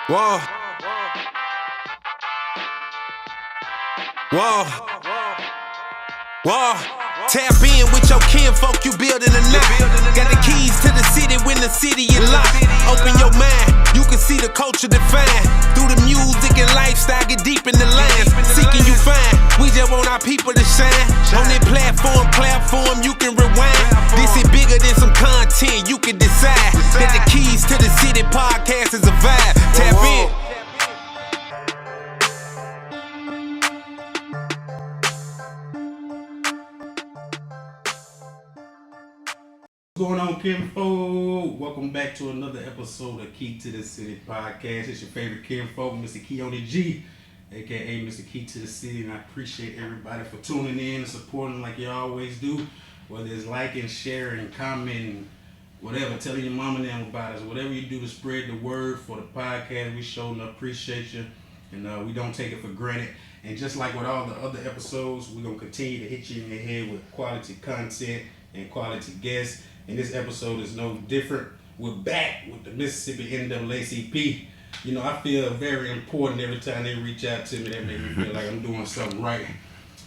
Whoa. Whoa. Whoa. Tap in with your kinfolk, you building a knot. Got the keys to the city when the city is locked. Open your mind, you can see the culture defined. Through the music and lifestyle, get deep in the lines. Seeking you find, we just want our people to shine. On that platform, you can rewind. This is bigger than some content, you can decide. That the keys to the city podcast is a vibe. Tap in. What's going on, Kinfollllk? Welcome back to another episode of Key to the City podcast. It's your favorite Kinfollllk, Mr. Key on the G, aka Mr. Key to the City, and I appreciate everybody for tuning in and supporting like you always do. Whether it's liking, sharing, commenting, whatever, telling your mom and them about us, whatever you do to spread the word for the podcast, we sure enough appreciate you, and we don't take it for granted. And just like with all the other episodes, we're gonna continue to hit you in the head with quality content and quality guests. And this episode is no different. We're back with the Mississippi NAACP. You know, I feel very important every time they reach out to me. That makes me feel like I'm doing something right.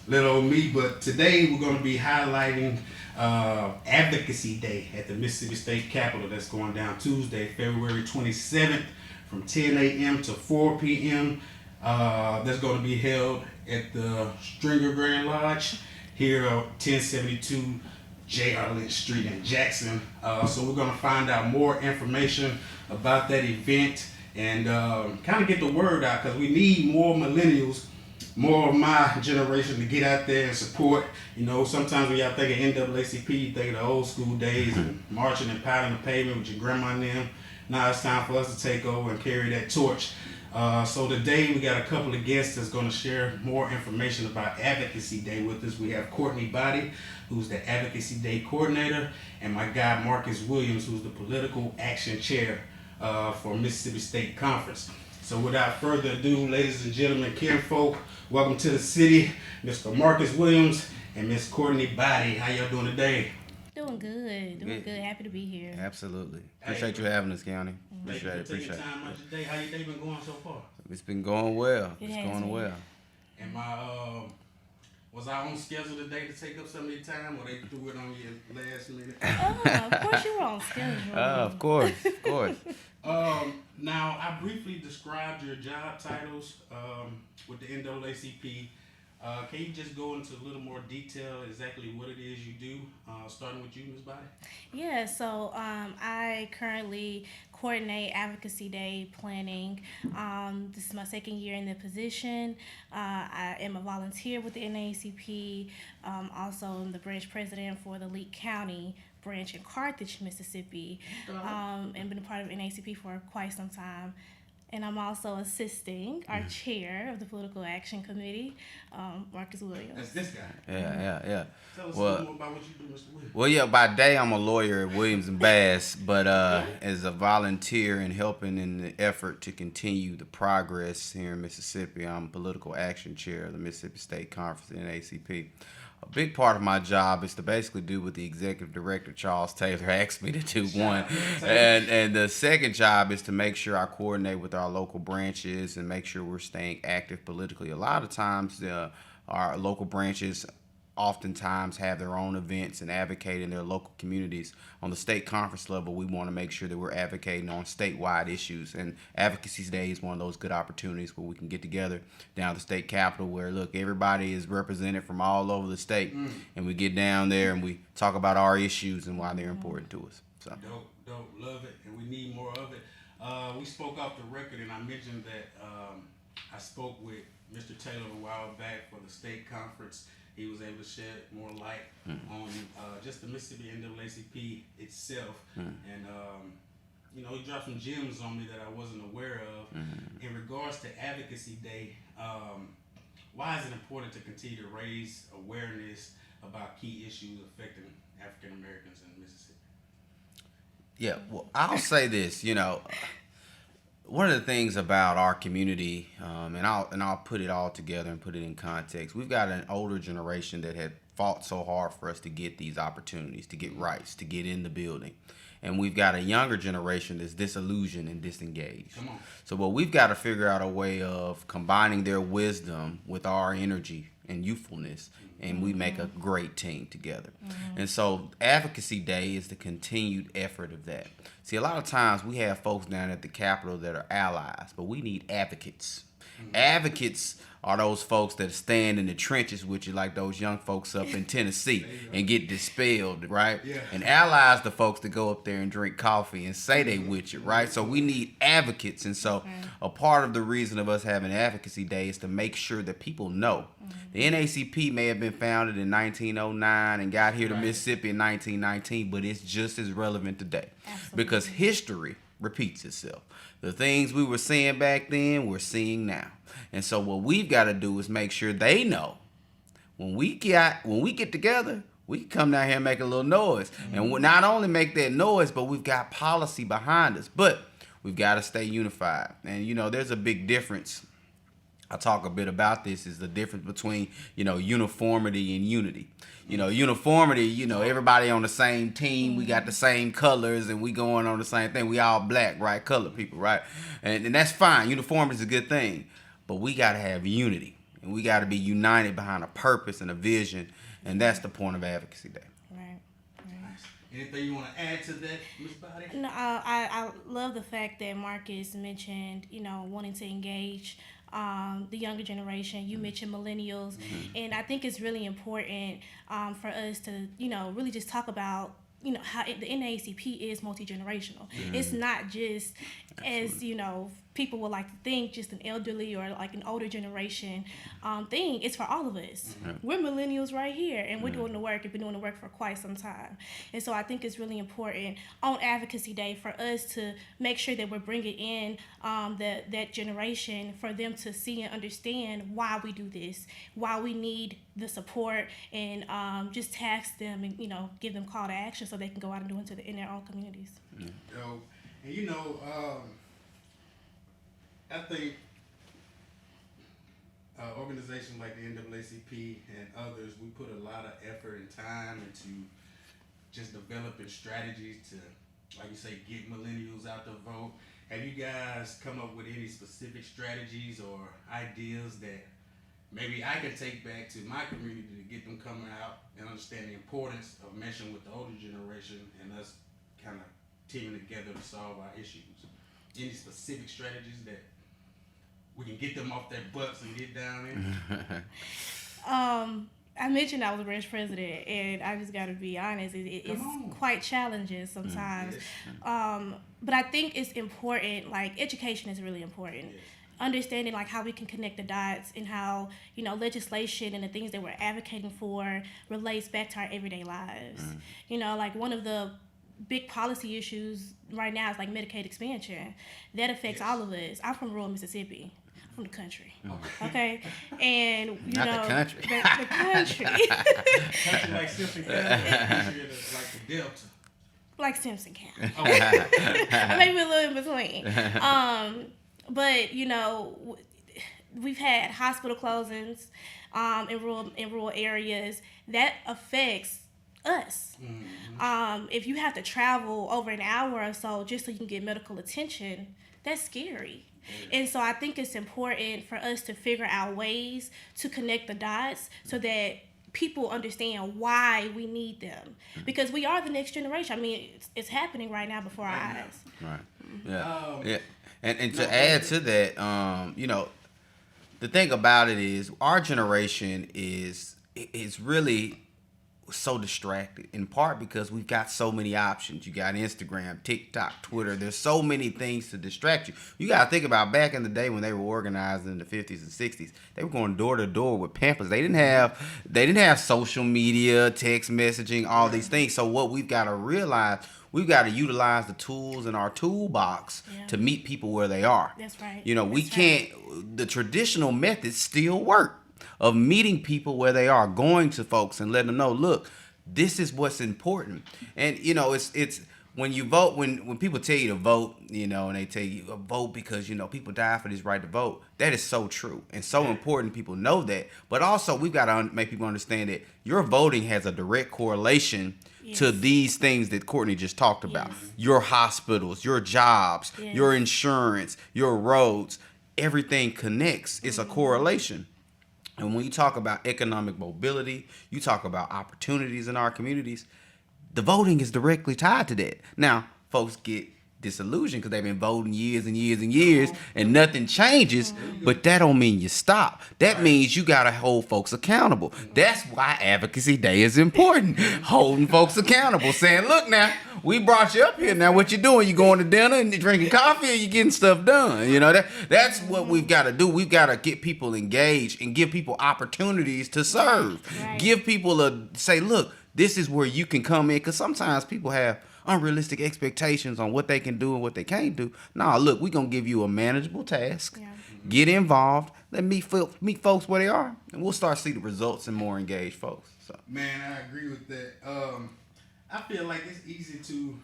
Little old me. But today we're going to be highlighting Advocacy Day at the Mississippi State Capitol. That's going down Tuesday, February 27th from 10 a.m. to 4 p.m. That's going to be held at the Stringer Grand Lodge here at 1072 J.R. Lynch Street in Jackson. So we're going to find out more information about that event and kind of get the word out, because we need more millennials, more of my generation to get out there and support. You know, sometimes when y'all think of NAACP, you think of the old school days and marching and pounding the pavement with your grandma and them. Now it's time for us to take over and carry that torch. So today we got a couple of guests that's going to share more information about Advocacy Day with us. We have Courtney, who's the Advocacy Day coordinator, and my guy Marcus Williams, who's the political action chair for Mississippi State Conference. So without further ado, ladies and gentlemen, Kinfollllk, welcome to the city, Mr. Marcus Williams and Miss Courtney Body. How y'all doing today? Doing good. Happy to be here. Absolutely. Appreciate you having us, County. Appreciate it. Taking time out your day. How your day been going so far? It's been going well. It's going well. And was I on schedule today to take up some of your time, or they threw it on you last minute? Of course you were on schedule. Of course. Now, I briefly described your job titles with the NAACP. Can you just go into a little more detail exactly what it is you do, starting with you, Ms. Body? Yeah, so I currently coordinate Advocacy Day planning. This is my second year in the position. I am a volunteer with the NAACP. Also, I'm the branch president for the Leake County branch in Carthage, Mississippi, and been a part of NAACP for quite some time. And I'm also assisting our chair of the Political Action Committee, Marcus Williams. That's this guy. Yeah. Tell us a little more about what you do, Mr. Williams. Well, yeah, by day I'm a lawyer at Williams and Bass, but as a volunteer and helping in the effort to continue the progress here in Mississippi, I'm political action chair of the Mississippi State Conference in NAACP. A big part of my job is to basically do what the executive director, Charles Taylor, asked me to do, one. And the second job is to make sure I coordinate with our local branches and make sure we're staying active politically. A lot of times our local branches oftentimes have their own events and advocate in their local communities. On the state conference level, we want to make sure that we're advocating on statewide issues, and Advocacy Day is one of those good opportunities where we can get together down at the state capitol where, look, everybody is represented from all over the state, and we get down there and we talk about our issues and why they're important to us. So. Dope, love it, and we need more of it. We spoke off the record, and I mentioned that I spoke with Mr. Taylor a while back for the state conference. He was able to shed more light on just the Mississippi NAACP itself. And, you know, he dropped some gems on me that I wasn't aware of. In regards to Advocacy Day, why is it important to continue to raise awareness about key issues affecting African Americans in Mississippi? Yeah, well, I'll say this, you know, one of the things about our community, and I'll put it all together and put it in context. We've got an older generation that had fought so hard for us to get these opportunities, to get rights, to get in the building. and we've got a younger generation that's disillusioned and disengaged. Come on. So what we've got to figure out a way of combining their wisdom with our energy and youthfulness, and we make a great team together. And so Advocacy Day is the continued effort of that. See, a lot of times we have folks down at the Capitol that are allies, but we need advocates. Advocates are those folks that stand in the trenches with you, like those young folks up in Tennessee, and get dispelled, right? Yeah. And allies the folks that go up there and drink coffee and say they with you, right? So we need advocates. And so a part of the reason of us having Advocacy Day is to make sure that people know. The NAACP may have been founded in 1909 and got here to Mississippi in 1919, but it's just as relevant today. Absolutely. Because history repeats itself. The things we were seeing back then, we're seeing now. And so what we've got to do is make sure they know when we get together, we can come down here and make a little noise. And we'll not only make that noise, but we've got policy behind us. But we've got to stay unified. And, you know, there's a big difference. I talk a bit about this, is the difference between, you know, uniformity and unity. You know, uniformity, you know, everybody on the same team, we got the same colors, and we going on the same thing. We all black, right? Colored people, right? And that's fine. Uniformity is a good thing. But we got to have unity, and we got to be united behind a purpose and a vision, and that's the point of Advocacy Day. Right. Anything you want to add to that, Ms. Body? No, I love the fact that Marcus mentioned, you know, wanting to engage the younger generation. You mentioned millennials, and I think it's really important for us to, you know, really just talk about, you know, how the NAACP is multi-generational. It's not just, as, you know, people would like to think, just an elderly or like an older generation thing. It's for all of us. We're millennials right here, and we're doing the work, and been doing the work for quite some time. And so I think it's really important on Advocacy Day for us to make sure that we're bringing in that generation, for them to see and understand why we do this, why we need the support, and just task them and, you know, give them call to action so they can go out and do it in their own communities. And you know, I think organizations like the NAACP and others, we put a lot of effort and time into just developing strategies to, like you say, get millennials out to vote. Have you guys come up with any specific strategies or ideas that maybe I can take back to my community to get them coming out and understand the importance of meshing with the older generation and us kind of teaming together to solve our issues? Any specific strategies that we can get them off their butts and get down in? I mentioned I was a branch president, and I just got to be honest, it's quite challenging sometimes. But I think it's important, like, education is really important. Yes. Understanding, like, how we can connect the dots, and how, you know, legislation and the things that we're advocating for relates back to our everyday lives. You know, like, one of the big policy issues right now is like Medicaid expansion. That affects all of us. I'm from rural Mississippi. I'm from the country. Okay? And, you Not know. the country. The country. Country like Simpson County, like the Delta. Like Simpson County. Maybe a little in between. But, you know, we've had hospital closings in rural areas. That affects us. If you have to travel over an hour or so just so you can get medical attention, that's scary. And so I think it's important for us to figure out ways to connect the dots so that people understand why we need them, because we are the next generation. I mean, it's happening right now before our eyes. Right. Yeah. And to add to that, you know, the thing about it is our generation is really so distracted, in part because we've got so many options. You got Instagram, TikTok, Twitter. There's so many things to distract you. You got to think about back in the day when they were organized in the 50s and 60s. They were going door to door with pamphlets. They didn't have social media, text messaging, all these things. So what we've got to realize, we've got to utilize the tools in our toolbox to meet people where they are. That's right. You know, we can't. The traditional methods still work, of meeting people where they are, going to folks and letting them know, look, this is what's important. And, you know, it's when you vote, when people tell you to vote, you know, and they tell you vote because, you know, people die for this right to vote, that is so true and so important. People know that. But also, we've got to make people understand that your voting has a direct correlation to these things that Courtney just talked about. Your hospitals, your jobs, your insurance, your roads, everything connects. It's a correlation. And when you talk about economic mobility, you talk about opportunities in our communities, the voting is directly tied to that. Now, folks get disillusioned because they've been voting years and years and years and nothing changes, but that don't mean you stop. That means you got to hold folks accountable. That's why Advocacy Day is important. Holding folks accountable, saying, look now, we brought you up here. Now what you doing? You going to dinner and you drinking coffee, or you getting stuff done? You know, that's what we've got to do. We've got to get people engaged and give people opportunities to serve. Right. Give people say, look, this is where you can come in, because sometimes people have unrealistic expectations on what they can do and what they can't do. Nah, look, we're going to give you a manageable task. Yeah. Get involved. Let meet folks where they are, and we'll start to see the results and more engaged folks. So. Man, I agree with that. I feel like it's easy to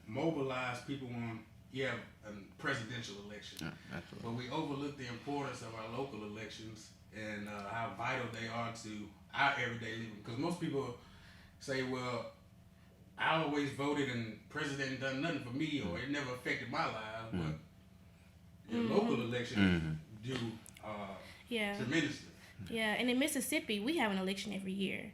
mobilize people when you have a presidential election. Yeah, absolutely. But we overlook the importance of our local elections and how vital they are to our everyday living. Because most people say, well, I always voted and president done nothing for me, or it never affected my life. But your local elections do tremendously. Yeah, and in Mississippi, we have an election every year.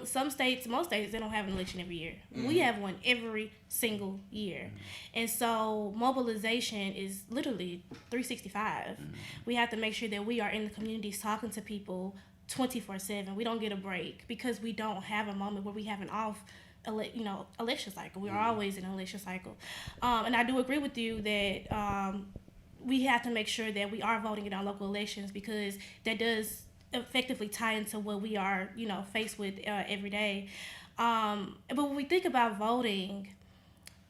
Some states, most states, they don't have an election every year. We have one every single year. And so mobilization is literally 365. We have to make sure that we are in the communities talking to people 24/7. We don't get a break because we don't have a moment where we have an off election cycle. We're always in an election cycle. And I do agree with you that we have to make sure that we are voting in our local elections, because that does effectively tie into what we are, faced with every day. But when we think about voting,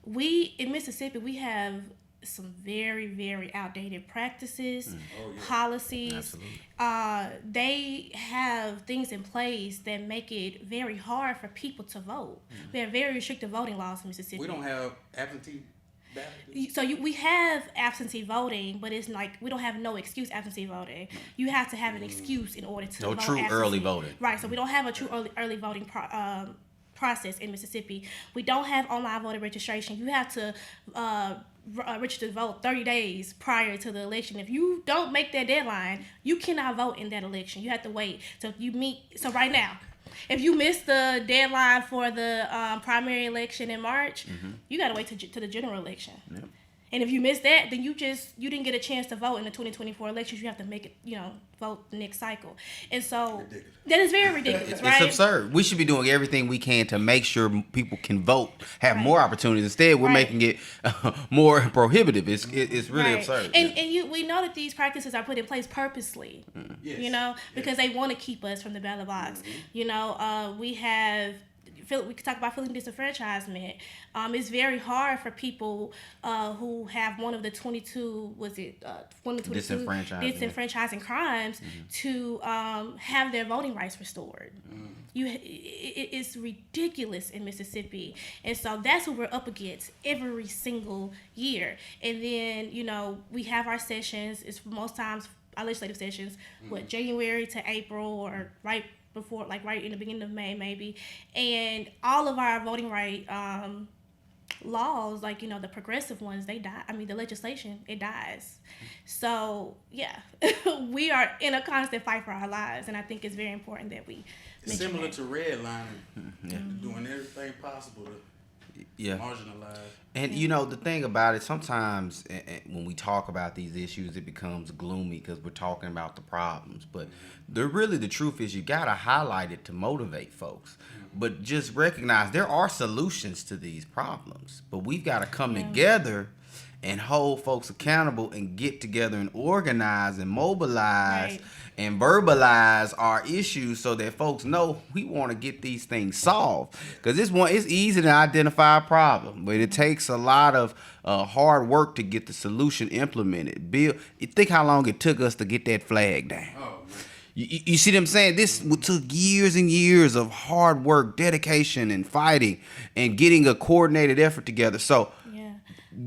in Mississippi, we have some very, very outdated practices, policies. They have things in place that make it very hard for people to vote. We have very restrictive voting laws in Mississippi. We don't have absentee ballots. So we have absentee voting, but it's like we don't have no excuse absentee voting. You have to have an excuse in order to vote true absentee. Early voting. Right, so we don't have a true early voting process in Mississippi. We don't have online voter registration. You have to register to vote 30 days prior to the election. If you don't make that deadline, you cannot vote in that election. You have to wait till you meet. So right now, if you miss the deadline for the primary election in March, you got to wait to the general election. Yep. And if you miss that, then you didn't get a chance to vote in the 2024 elections. You have to make it, vote the next cycle. And so that is very ridiculous, right? It's absurd. We should be doing everything we can to make sure people can vote, have more opportunities. Instead, we're making it more prohibitive. It's really absurd. And we know that these practices are put in place purposely, because they want to keep us from the ballot box. We could talk about feeling disenfranchisement. It's very hard for people who have one of the 22 disenfranchising crimes to have their voting rights restored. It's ridiculous in Mississippi, and so that's what we're up against every single year. And then we have our sessions. It's most times our legislative sessions, January to April, or right before, like right in the beginning of May maybe, and all of our voting right laws, like the progressive ones, they die. I mean, the legislation, it dies. So we are in a constant fight for our lives, and I think it's very important that we similar to redlining, doing everything possible to marginalize. And the thing about it, sometimes when we talk about these issues, it becomes gloomy because we're talking about the problems. But the truth is, you gotta highlight it to motivate folks. But just recognize there are solutions to these problems. But we've got to come together and hold folks accountable and get together and organize and mobilize and verbalize our issues so that folks know we want to get these things solved. Because it's easy to identify a problem, but it takes a lot of hard work to get the solution implemented. Think how long it took us to get that flag down. You see what I'm saying? This took years and years of hard work, dedication, and fighting, and getting a coordinated effort together. So Yeah.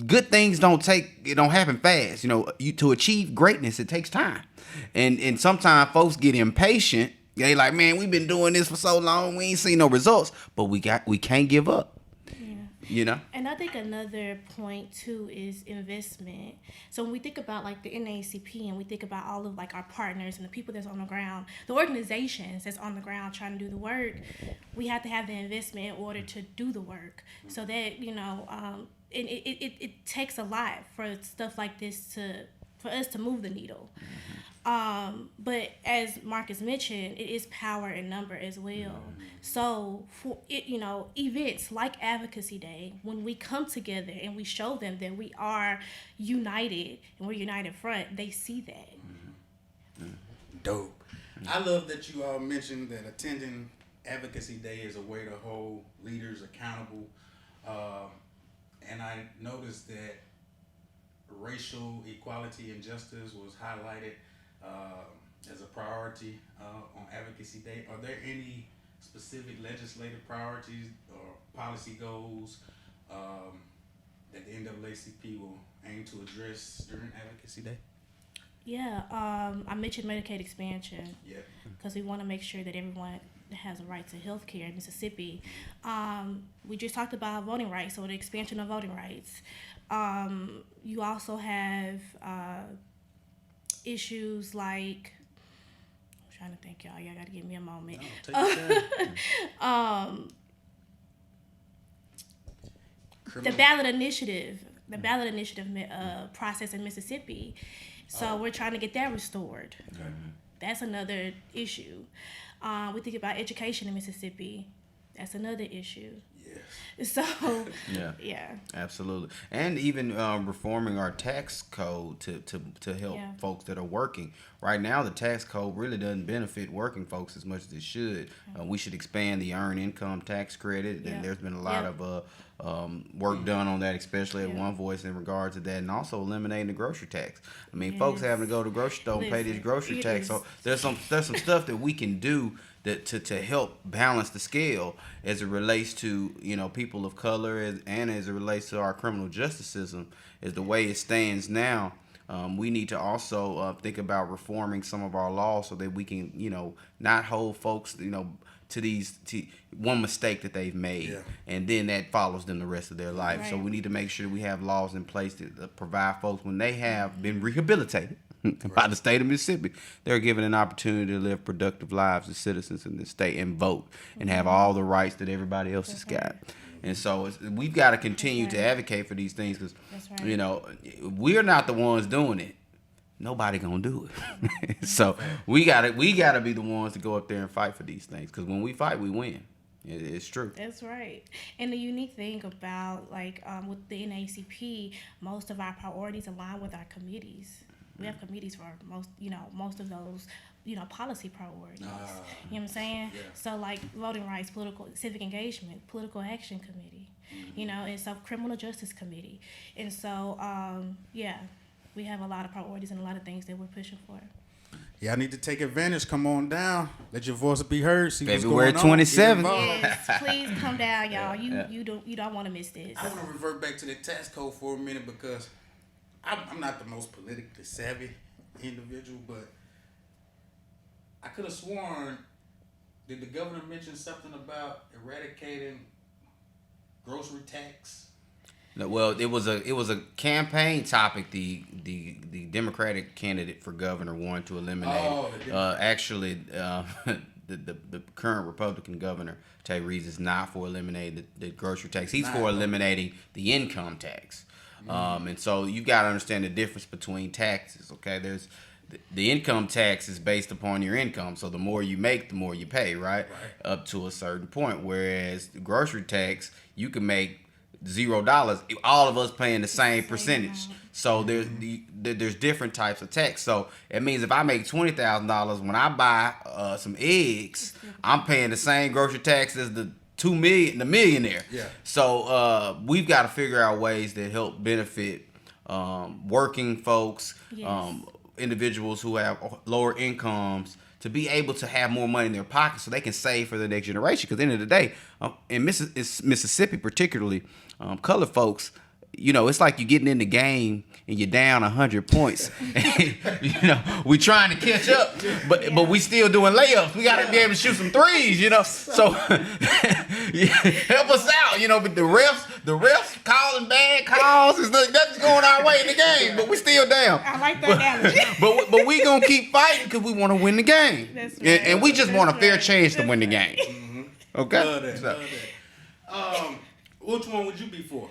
good things don't happen fast. You know, to achieve greatness, it takes time, and sometimes folks get impatient. They like, man, we've been doing this for so long, we ain't seen no results, but we can't give up. You know? And I think another point too is investment. So when we think about like the NAACP and we think about all of like our partners and the people that's on the ground, the organizations that's on the ground trying to do the work, we have to have the investment in order to do the work. So that, you know, it takes a lot for stuff like this for us to move the needle. But as Marcus mentioned, it is power in number as well. So for it, you know, events like Advocacy Day, when we come together and we show them that we are united and we're united front, they see that. Dope. I love that you all mentioned that attending Advocacy Day is a way to hold leaders accountable. And I noticed that racial equality and justice was highlighted as a priority on Advocacy Day. Are there any specific legislative priorities or policy goals that the NAACP will aim to address during Advocacy Day? Yeah, I mentioned Medicaid expansion. Yeah. Because we want to make sure that everyone has a right to health care in Mississippi. We just talked about voting rights, so the expansion of voting rights. You also have issues like, I'm trying to think, y'all got to give me a moment. No, take your time. The ballot initiative process in Mississippi. So we're trying to get that restored. Okay. That's another issue. We think about education in Mississippi. That's another issue. Yes. So, yeah. Absolutely. And even reforming our tax code to help folks that are working. Right now, the tax code really doesn't benefit working folks as much as it should. We should expand the earned income tax credit, and there's been a lot of work done on that, especially at One Voice in regards to that, and also eliminating the grocery tax. I mean, folks having to go to the grocery store and pay this grocery tax. So there's some stuff that we can do that to help balance the scale as it relates to, you know, people of color and as it relates to our criminal justice system. Is the way it stands now. We need to also think about reforming some of our laws so that we can, you know, not hold folks, you know, to one mistake that they've made, and then that follows them the rest of their life. Right. So we need to make sure we have laws in place to provide folks when they have been rehabilitated by the state of Mississippi, they're given an opportunity to live productive lives as citizens in this state and vote and have all the rights that everybody else has got. And so we've got to continue to advocate for these things because, you know, we're not the ones doing it. Nobody gonna do it. So we gotta be the ones to go up there and fight for these things, because when we fight, we win. It's true. That's right. And the unique thing about with the NAACP, most of our priorities align with our committees. We have committees for most of those, policy priorities. You know what I'm saying? Yeah. So like voting rights, civic engagement, political action committee, and so criminal justice committee. And so, we have a lot of priorities and a lot of things that we're pushing for. Yeah, I need to take advantage. Come on down. Let your voice be heard. See February 27th. Yes, please come down, y'all. You don't want to miss this. I want to revert back to the tax code for a minute because I'm not the most politically savvy individual, but I could have sworn, did the governor mention something about eradicating grocery tax? Well, it was a campaign topic. The Democratic candidate for governor wanted to eliminate. The current Republican governor, Tay Reeves, is not for eliminating the grocery tax. He's for eliminating the income tax. And so you got to understand the difference between taxes. Okay, there's the income tax is based upon your income. So the more you make, the more you pay, right? Up to a certain point. Whereas the grocery tax, you can make $0, all of us paying the same percentage. So there's different types of tax. So it means if I make $20,000 when I buy some eggs, I'm paying the same grocery tax as the millionaire. Yeah. So we've got to figure out ways that help benefit working folks, individuals who have lower incomes, to be able to have more money in their pocket so they can save for the next generation. Because at the end of the day, in Mississippi particularly, colored folks, you know, it's like you getting in the game and you're down 100 points. You know, we trying to catch up, but we still doing layups. We got to be able to shoot some threes, you know. So help us out, you know. But the refs calling bad calls. It's nothing's going our way in the game, but we still down. I like that analogy. But we gonna keep fighting because we want to win the game. That's right. And we just want a fair right. chance to win the game. Mm-hmm. Okay. Love that. Love that. Which one would you be for?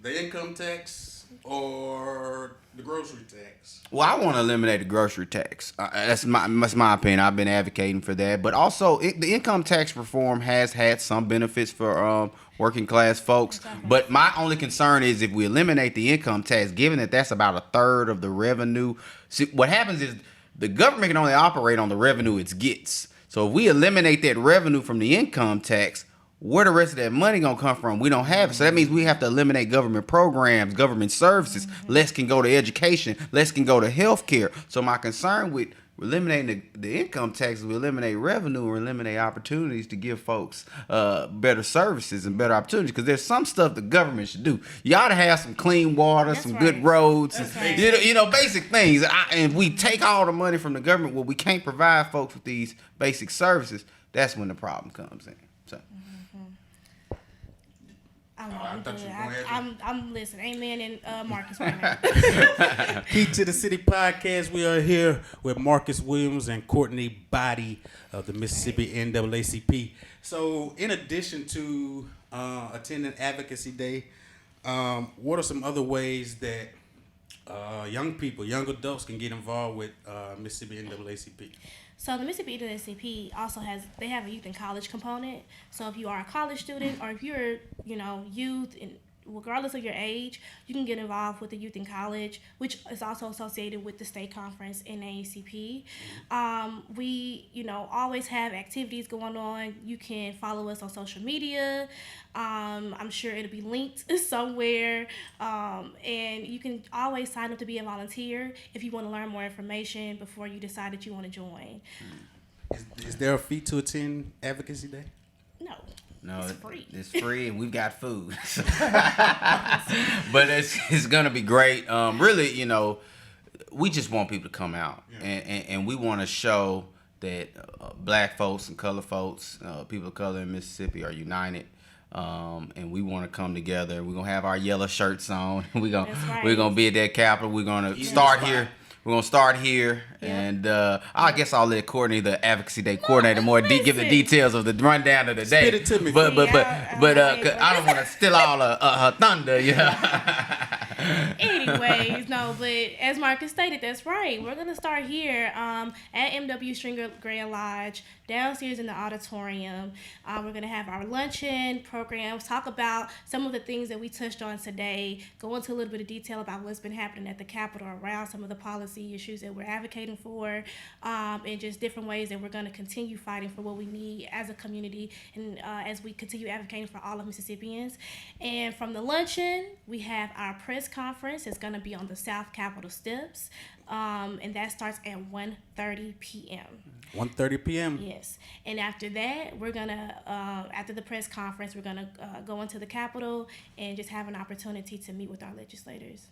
The income tax or the grocery tax? Well, I want to eliminate the grocery tax. That's my opinion. I've been advocating for that. But also, the income tax reform has had some benefits for working class folks. But my only concern is if we eliminate the income tax, given that that's about a third of the revenue. See, what happens is the government can only operate on the revenue it gets. So if we eliminate that revenue from the income tax, where the rest of that money gonna come from? We don't have it. So that means we have to eliminate government programs, government services. Less can go to education. Less can go to healthcare. So my concern with eliminating the income tax is we eliminate revenue or eliminate opportunities to give folks better services and better opportunities. Because there's some stuff the government should do. You ought to have some clean water, some good roads, and, you know, basic things. And we take all the money from the government where we can't provide folks with these basic services. That's when the problem comes in. So. I'm listening. Amen. And Marcus right now. Key to the City podcast. We are here with Marcus Williams and Courtney Body of the Mississippi NAACP. So, in addition to attending Advocacy Day, what are some other ways that young people, young adults, can get involved with Mississippi NAACP? So the Mississippi NAACP also have a youth and college component. So if you are a college student or if you're, you know, youth, and regardless of your age, you can get involved with the youth in college, which is also associated with the state conference NAACP. We, you know, always have activities going on. You can follow us on social media. I'm sure it'll be linked somewhere. And you can always sign up to be a volunteer if you want to learn more information before you decide that you want to join. Is there a fee to attend Advocacy Day? No, it's free. It's free, and we've got food. But it's gonna be great. Really, you know, we just want people to come out, and we want to show that black folks and colored folks, people of color in Mississippi, are united. And we want to come together. We're gonna have our yellow shirts on. We're gonna be at that Capitol. We're gonna start here. We're gonna start here, and I guess I'll let Courtney, the Advocacy Day coordinator, give the details of the rundown of the day. Spit it to me. But I don't want to steal all her thunder, you know. Anyways, no, but as Marcus stated, that's right. We're gonna start here at MW Stringer Grand Lodge, downstairs in the auditorium. We're gonna have our luncheon programs, talk about some of the things that we touched on today, go into a little bit of detail about what's been happening at the Capitol around some of the policy issues that we're advocating for, and just different ways that we're gonna continue fighting for what we need as a community, and as we continue advocating for all of Mississippians. And from the luncheon, we have our press conference. It's going to be on the South Capitol steps, and that starts at 1:30 p.m. 1:30 p.m. Yes, and after that, we're gonna after the press conference, we're gonna go into the Capitol and just have an opportunity to meet with our legislators.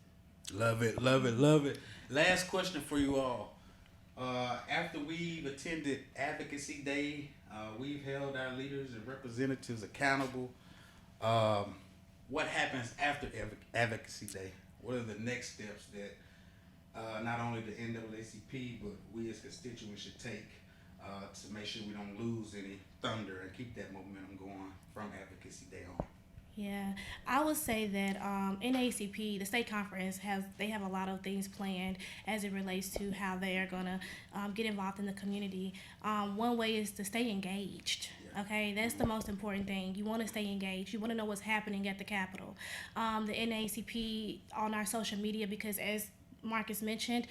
Love it, love it, love it. Last question for you all. After we've attended Advocacy Day, we've held our leaders and representatives accountable. What happens after Advocacy Day? What are the next steps that not only the NAACP, but we as constituents should take to make sure we don't lose any thunder and keep that momentum going from Advocacy Day on? Yeah, I would say that NAACP, the state conference, have a lot of things planned as it relates to how they are going to get involved in the community. One way is to stay engaged. Okay, that's the most important thing. You want to stay engaged. You want to know what's happening at the Capitol. The NAACP on our social media, because as Marcus mentioned,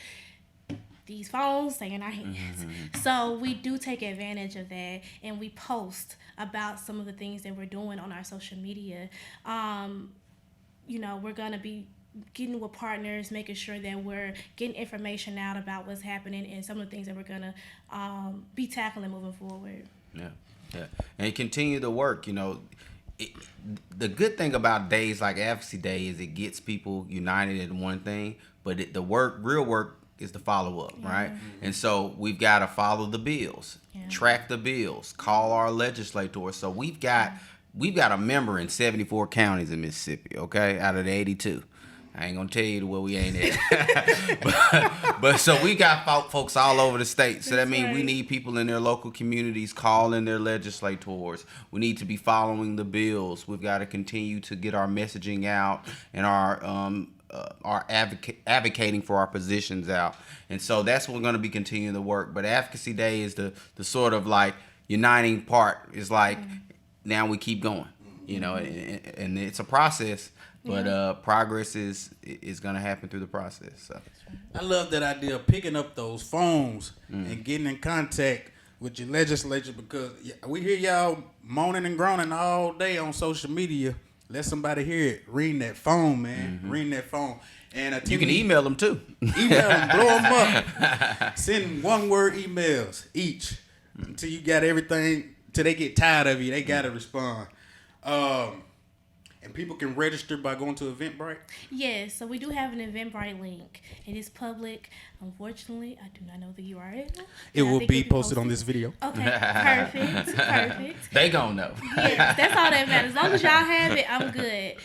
these phones stay in our hands. So we do take advantage of that, and we post about some of the things that we're doing on our social media. You know, we're going to be getting with partners, making sure that we're getting information out about what's happening and some of the things that we're gonna be tackling moving forward. Yeah, and continue the work. You know, the good thing about days like Advocacy Day is it gets people united in one thing. But the real work, is the follow up, right? And so we've got to follow the bills, track the bills, call our legislators. So we've got a member in 74 counties in Mississippi, okay, out of the 82. I ain't gonna tell you where we ain't at. but so we got folks all over the state. So that means we need people in their local communities calling their legislators. We need to be following the bills. We've got to continue to get our messaging out and our advocating for our positions out. And so that's what we're going to be continuing to work. But Advocacy Day is the sort of like uniting part. Is like now we keep going, you know, and it's a process. But progress is going to happen through the process. So I love that idea of picking up those phones and getting in contact with your legislature, because we hear y'all moaning and groaning all day on social media. Let somebody hear it. Ring that phone, man. Ring that phone. And you can email them too. Email them, blow them up. Send one-word emails each until you got everything. Till they get tired of you, they gotta respond. And people can register by going to Eventbrite? Yes, so we do have an Eventbrite link. It is public. Unfortunately, I do not know the URL. It will be posted on this video. Okay, perfect. They gonna know. Yes, that's all that matters. As long as y'all have it, I'm good.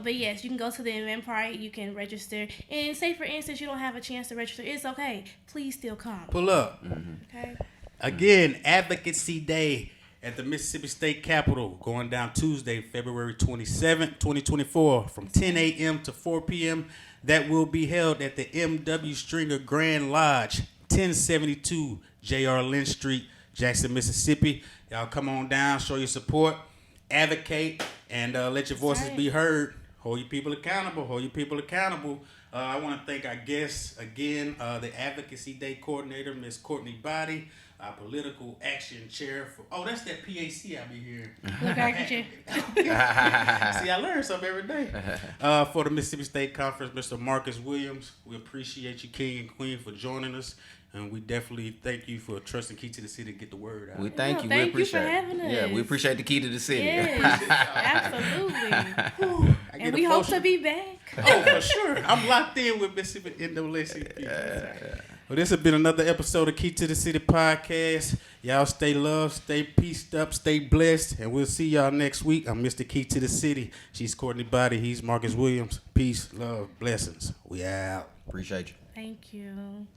But yes, you can go to the Eventbrite. You can register. And say, for instance, you don't have a chance to register. It's okay. Please still come. Pull up. Okay. Again, Advocacy Day at the Mississippi State Capitol, going down Tuesday, February 27th, 2024, from 10 a.m. to 4 p.m. That will be held at the M.W. Stringer Grand Lodge, 1072 J.R. Lynch Street, Jackson, Mississippi. Y'all come on down, show your support, advocate, and let your voices be heard. Hold your people accountable. I want to thank our guests again, the Advocacy Day Coordinator, Ms. Courtney Body, our Political Action Chair. That's that PAC I be hearing. See, I learn something every day. For the Mississippi State Conference, Mr. Marcus Williams. We appreciate you, King and Queen, for joining us. And we definitely thank you for trusting Key to the City to get the word out. We thank you. Thank we appreciate you for having us. Yeah, we appreciate the Key to the City. Yes, absolutely. And we hope to be back. Oh, for sure. I'm locked in with Mississippi NAACP. Well, this has been another episode of Key to the City podcast. Y'all stay loved, stay peaced up, stay blessed, and we'll see y'all next week. I'm Mr. Key to the City. She's Courtney Body. He's Marcus Williams. Peace, love, blessings. We out. Appreciate you. Thank you.